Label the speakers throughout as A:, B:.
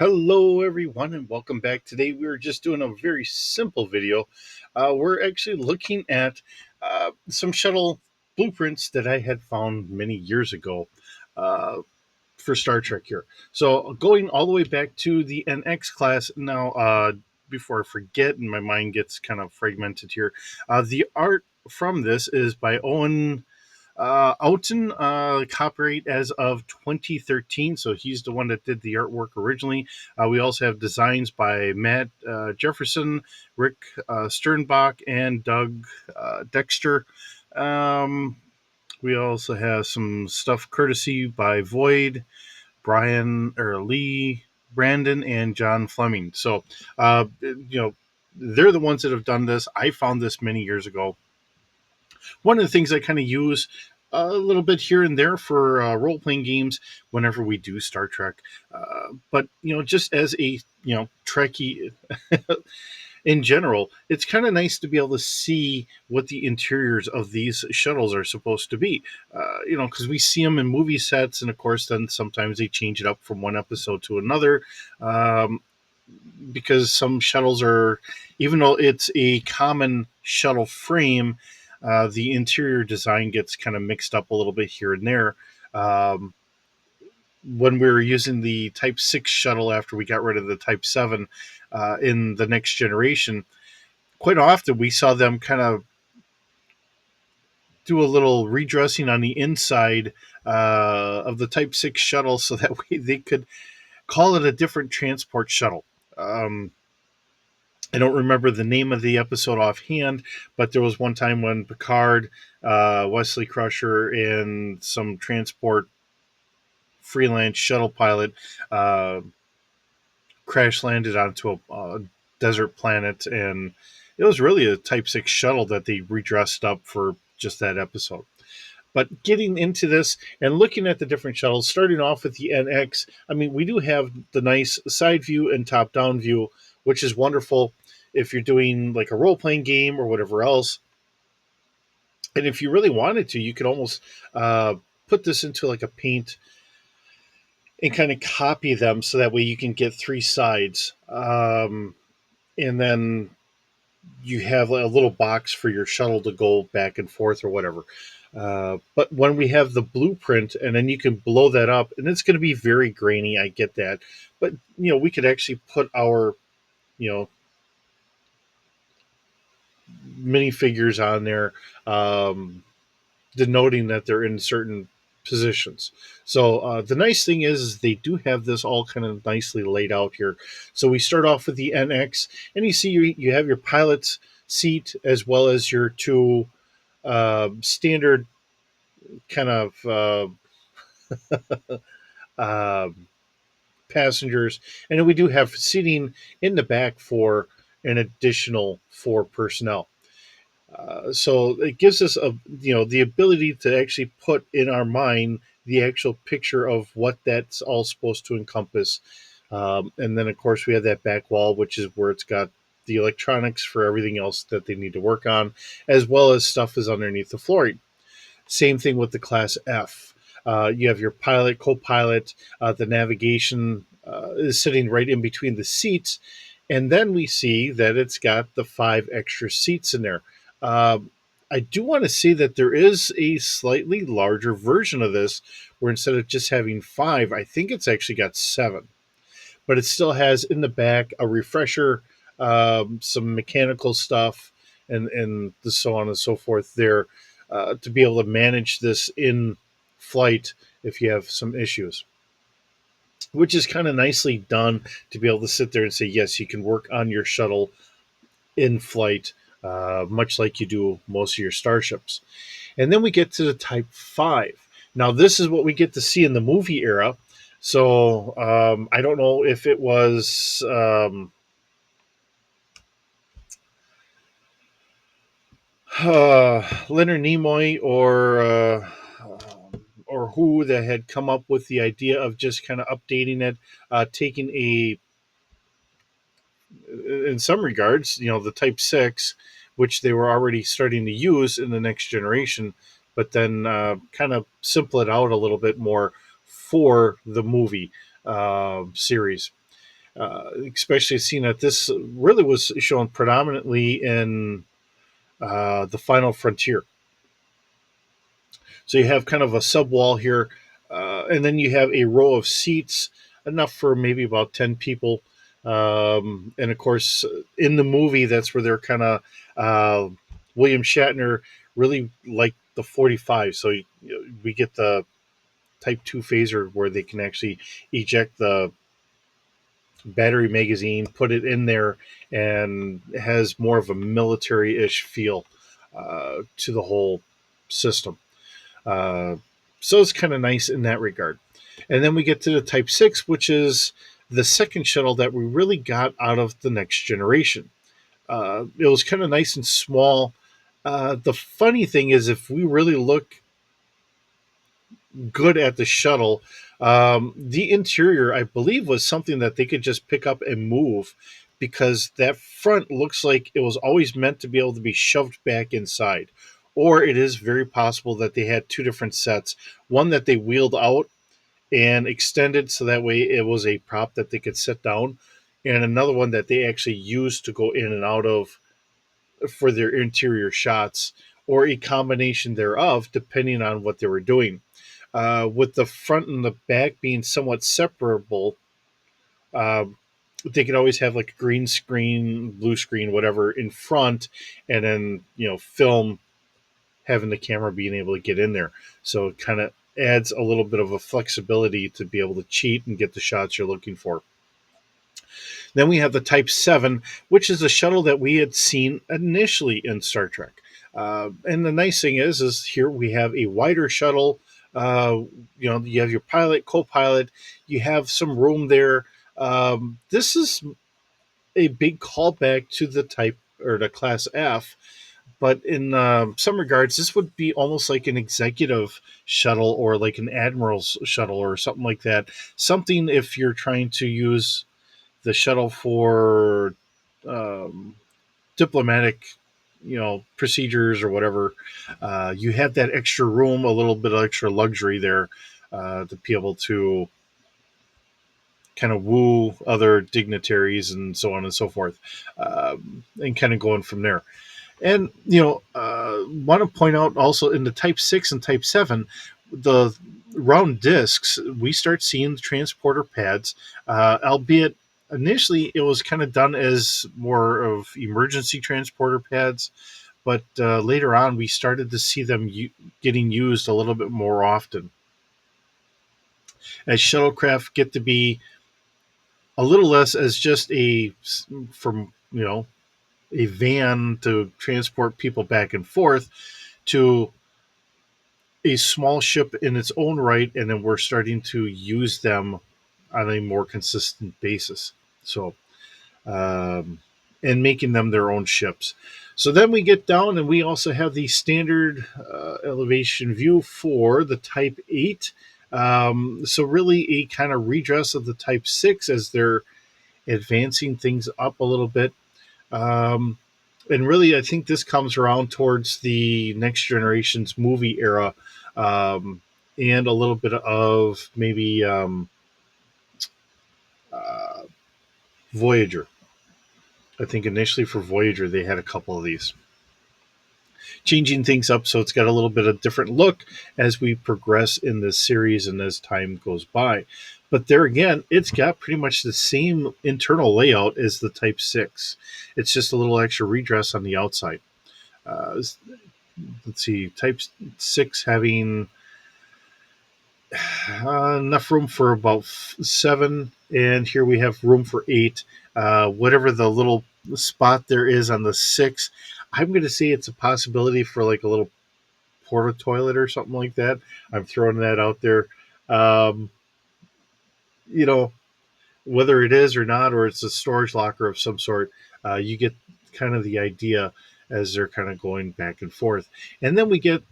A: Hello, everyone, and welcome back. Today, we're just doing a very simple video. We're actually looking at some shuttle blueprints that I had found many years ago uh, for Star Trek here. So, going all the way back to the NX class now, before I forget and my mind gets kind of fragmented here, the art from this is by Owen Outen, copyright as of 2013. So he's the one that did the artwork originally. We also have designs by Matt Jefferson, Rick Sternbach, and Doug Dexter. Um, we also have some stuff courtesy by Void, Brian or Lee, Brandon, and John Fleming. So, they're the ones that have done this. I found this many years ago. One of the things I kind of use a little bit here and there for role playing games whenever we do Star Trek. But just as a Trekkie in general, it's kind of nice to be able to see what the interiors of these shuttles are supposed to be. Because we see them in movie sets, and of course, then sometimes they change it up from one episode to another. Um, because some shuttles are, even though it's a common shuttle frame, the interior design gets kind of mixed up a little bit here and there. Um, when we were using the Type 6 shuttle after we got rid of the Type 7 in the next generation, quite often we saw them kind of do a little redressing on the inside of the Type 6 shuttle so that way they could call it a different transport shuttle. Um, I don't remember the name of the episode offhand, but there was one time when Picard, Wesley Crusher, and some transport freelance shuttle pilot uh, crash landed onto a desert planet, and it was really a Type 6 shuttle that they redressed up for just that episode. But getting into this and looking at the different shuttles, starting off with the NX, I mean, we do have the nice side view and top down view, which is wonderful if you're doing like a role playing game or whatever else. And if you really wanted to, you could almost uh, put this into like a paint and kind of copy them so that way you can get three sides. And then you have a little box for your shuttle to go back and forth or whatever. But when we have the blueprint, and then you can blow that up, and it's going to be very grainy. I get that, but we could actually put our you know minifigures on there, denoting that they're in certain positions. So the nice thing is they do have this all kind of nicely laid out here. So we start off with the NX, and you see you have your pilot's seat as well as your two standard kind of uh, passengers, and then we do have seating in the back for an additional four personnel. So it gives us the ability to actually put in our mind the actual picture of what that's all supposed to encompass. And then of course we have that back wall, which is where it's got the electronics for everything else that they need to work on, as well as stuff is underneath the flooring. Same thing with the Class F. You have your pilot, co-pilot. The navigation is sitting right in between the seats, and then we see that it's got the five extra seats in there. Um, I do want to see that there is a slightly larger version of this, where instead of just having five, I think it's actually got seven. But it still has in the back a refresher, some mechanical stuff, and the so on and so forth there, to be able to manage this in flight if you have some issues, which is kind of nicely done to be able to sit there and say, yes, you can work on your shuttle in flight, much like you do most of your starships. And then we get to the Type 5. Now, this is what we get to see in the movie era. So I don't know if it was Leonard Nimoy or who that had come up with the idea of just kind of updating it, taking a, in some regards, the Type 6, which they were already starting to use in the next generation, but then kind of simple it out a little bit more for the movie series. Especially seeing that this really was shown predominantly in the Final Frontier. So you have kind of a subwall here, and then you have a row of seats, enough for maybe about 10 people. And of course, in the movie, that's where they're kind of William Shatner really like the 45. So we get the Type 2 phaser where they can actually eject the battery magazine, put it in there, and it has more of a military ish feel to the whole system. Uh, so it's kind of nice in that regard. And then we get to the Type 6, which is the second shuttle that we really got out of the next generation. It was kind of nice and small. The funny thing is, if we really look good at the shuttle, the interior, I believe, was something that they could just pick up and move because that front looks like it was always meant to be able to be shoved back inside. Or it is very possible that they had two different sets, one that they wheeled out and extended so that way it was a prop that they could sit down, and another one that they actually used to go in and out of for their interior shots, or a combination thereof, depending on what they were doing. With the front and the back being somewhat separable, um, they could always have like a green screen, blue screen, whatever in front, and then film having the camera being able to get in there. So it kind of adds a little bit of a flexibility to be able to cheat and get the shots you're looking for. Then we have the Type 7, which is a shuttle that we had seen initially in Star Trek. And the nice thing is here we have a wider shuttle. You have your pilot, co-pilot. You have some room there. This is a big callback to the type or the Class F, but in some regards, this would be almost like an executive shuttle or like an admiral's shuttle or something like that. Something if you're trying to use the shuttle for um, diplomatic, procedures or whatever. You have that extra room, a little bit of extra luxury there to be able to kind of woo other dignitaries and so on and so forth, and kind of going from there. And want to point out also in the Type 6 and Type 7, the round discs, we start seeing the transporter pads, albeit initially it was kind of done as more of emergency transporter pads, but later on we started to see them getting used a little bit more often as shuttlecraft get to be a little less as just from a van to transport people back and forth to a small ship in its own right, and then we're starting to use them on a more consistent basis. So, and making them their own ships. So then we get down, and we also have the standard elevation view for the Type 8. So, really, a kind of redress of the Type 6 as they're advancing things up a little bit. Um, and really, I think this comes around towards the next generation's movie era, um, and a little bit of maybe uh, Voyager. I think initially for Voyager they had a couple of these, changing things up so it's got a little bit of different look as we progress in this series and as time goes by. But there again, it's got pretty much the same internal layout as the Type 6. It's just a little extra redress on the outside. Uh, let's see, Type 6 having enough room for about seven, and here we have room for eight. Whatever the little spot there is on the six, I'm going to say it's a possibility for like a little porta toilet or something like that. I'm throwing that out there. Um, you know, whether it is or not, or it's a storage locker of some sort, you get kind of the idea as they're kind of going back and forth. And then we get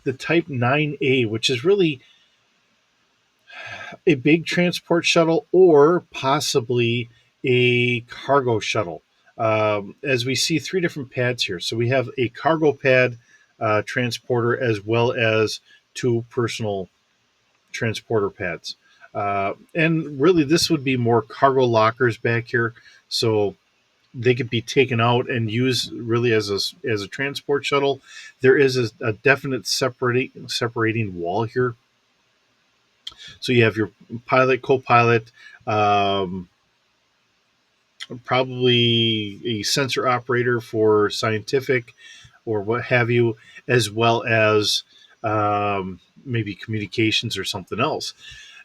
A: the Type 9A, which is really a big transport shuttle or possibly a cargo shuttle. As we see three different pads here. So we have a cargo pad transporter as well as two personal transporter pads. And really, this would be more cargo lockers back here, so they could be taken out and used really as a transport shuttle. There is a definite separating wall here, so you have your pilot, co-pilot, um, probably a sensor operator for scientific or what have you, as well as maybe communications or something else.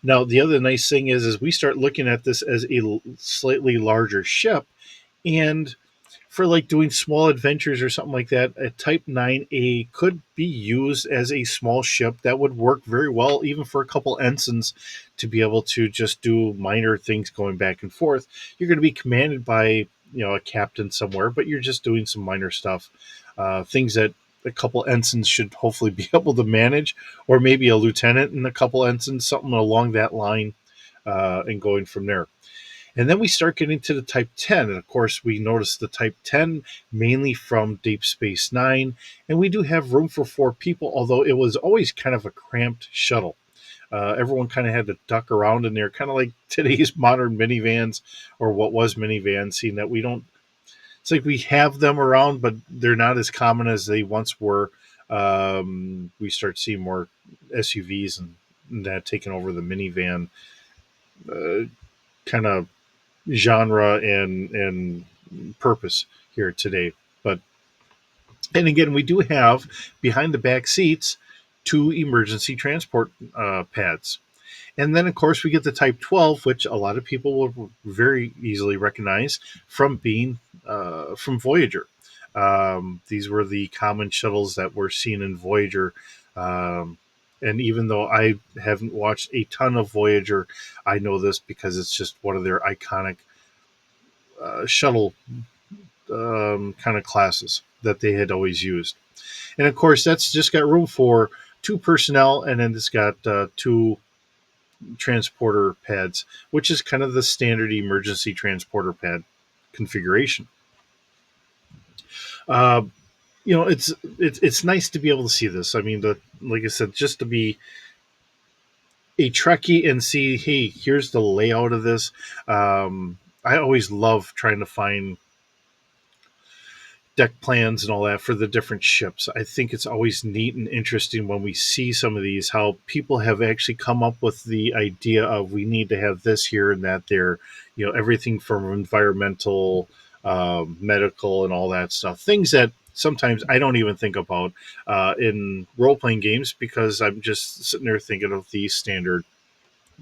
A: Now, the other nice thing is we start looking at this as a slightly larger ship, and for like doing small adventures or something like that, a Type 9A could be used as a small ship that would work very well, even for a couple ensigns to be able to just do minor things going back and forth. You're going to be commanded by a captain somewhere, but you're just doing some minor stuff, things that a couple ensigns should hopefully be able to manage, or maybe a lieutenant and a couple ensigns, something along that line, and going from there. And then we start getting to the Type 10. And of course, we notice the Type 10 mainly from Deep Space Nine. And we do have room for 4 people, although it was always kind of a cramped shuttle. Everyone kind of had to duck around in there, kind of like today's modern minivans, or what was minivans, seeing that we don't, it's like we have them around, but they're not as common as they once were. We start seeing more SUVs and that taking over the minivan kind of genre and purpose here today. But and again, we do have behind the back seats 2 emergency transport pads. And then, of course, we get the Type 12, which a lot of people will very easily recognize from being from Voyager. These were the common shuttles that were seen in Voyager. And even though I haven't watched a ton of Voyager, I know this because it's just one of their iconic shuttle kind of classes that they had always used. And of course, that's just got room for 2 personnel, and then it's got 2 transporter pads, which is kind of the standard emergency transporter pad configuration. Uh, it's nice to be able to see this. I mean, like I said, just to be a Trekkie and see, hey, here's the layout of this. I always love trying to find deck plans and all that for the different ships. I think it's always neat and interesting when we see some of these, how people have actually come up with the idea of we need to have this here and that there, everything from environmental, medical, and all that stuff. Things that sometimes I don't even think about in role playing games because I'm just sitting there thinking of the standard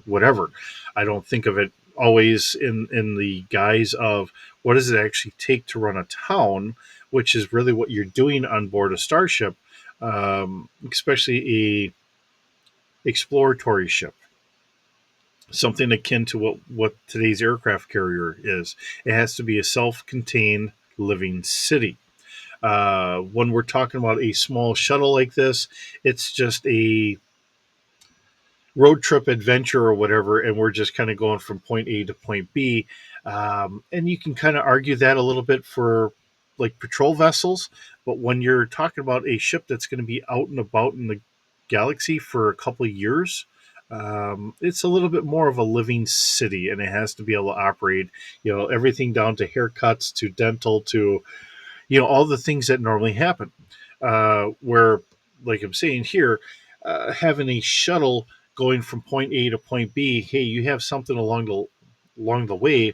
A: whatever. I don't think of it always in the guise of what does it actually take to run a town, which is really what you're doing on board a starship, especially a exploratory ship, something akin to what today's aircraft carrier is. It has to be a self-contained living city. When we're talking about a small shuttle like this, it's just a road trip adventure or whatever, and we're just kind of going from point A to point B. And you can kind of argue that a little bit for like patrol vessels, but when you're talking about a ship that's going to be out and about in the galaxy for a couple of years, it's a little bit more of a living city, and it has to be able to operate, everything down to haircuts to dental to all the things that normally happen. Where, like I'm saying here, having a shuttle going from point A to point B, hey, you have something along the way.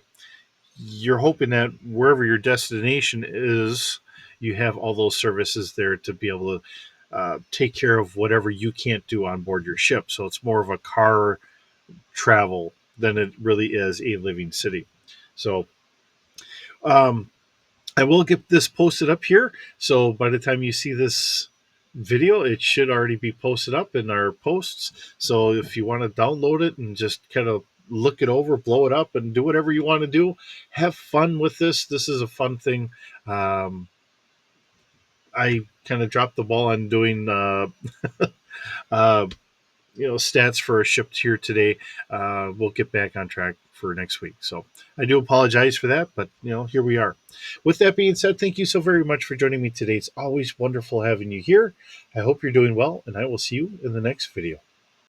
A: You're hoping that wherever your destination is, you have all those services there to be able to take care of whatever you can't do on board your ship. So it's more of a car travel than it really is a living city. So um, I will get this posted up here. So by the time you see this video, it should already be posted up in our posts. So if you want to download it and just kind of look it over, blow it up, and do whatever you want to do, have fun with this. This is a fun thing. Um, I kind of dropped the ball on doing uh, stats for a ship tier today. We'll get back on track for next week. So I do apologize for that, but here we are. With that being said, thank you so very much for joining me today. It's always wonderful having you here. I hope you're doing well, and I will see you in the next video.